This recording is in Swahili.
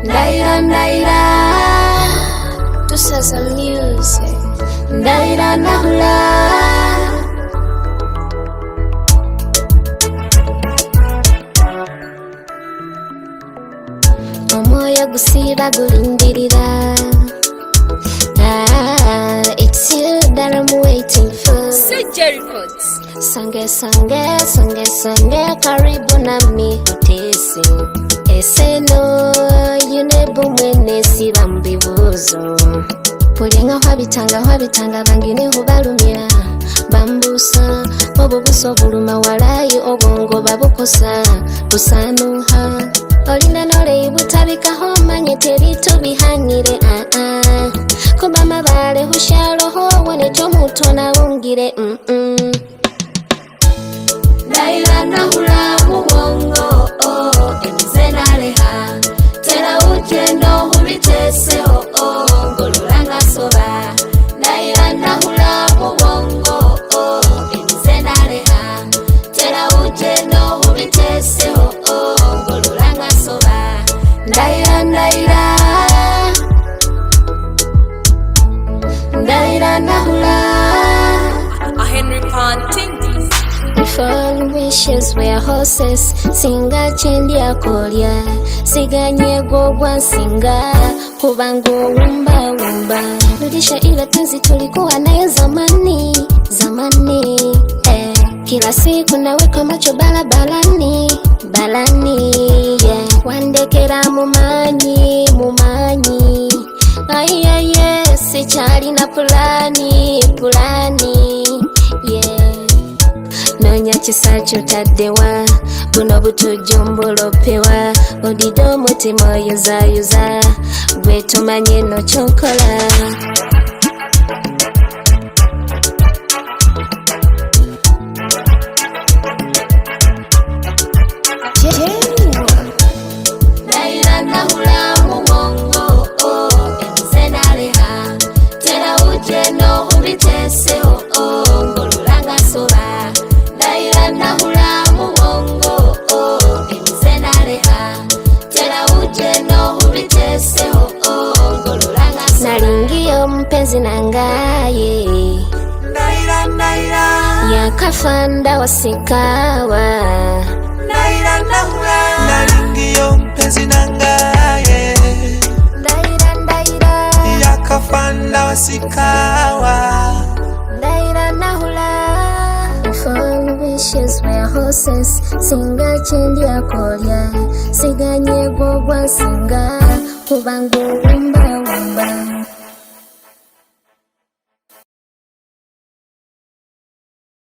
Ndaira ndaira Tusaza music Ndaira nahula Omoyo gusiba gulindirira it's you that I'm waiting for. Surgery Records. Sange sange sange sange karibu nami hutesi eseno yunebu mwene siba mbibuzo pulinga hwabitanga bangine hubalumya bambusa obubuso buluma walayi obwongo babukosa busanuha olina nole butabikaho manye teritubihanyire kuba mabale hushaloho wone tomutona wungire Ndaira nahula mubongo emize naleha tera ujendo hubitese ngolulanga soba Ndaira nahula mubongo emize naleha tera ujendo hubitese ngolulanga soba Ndaira ndaira Ndaira nahula Henry Panting. Fall wishes were horses singa chendi akolya siganye gogwa singa kubango wumba rudisha ile penzi tulikuwa nayo zamani kila siku naweka macho balani yeah wandekera mumanyi sichali na pulani yeah nonya kisacho taddewa buno butujumbolopewa odido mutima yuza gwe tumanye no chokola Ndaira nahula mubongo emize naleha tera ujeno hubitese ngolulanga soba Ndaira nahula mubongo emize naleha tera ujeno hubitese ngolulanga soba Nalingiyo mpenzi nangaye Ndaira yakafanda wasikawa Ndaira nahula Nalingiyo mpenzi nangaye Ndaira yakafanda wasikawa Ndaira nahula Fall wishes were horses singa chendi akolya siganye gogwa singa kubango wumba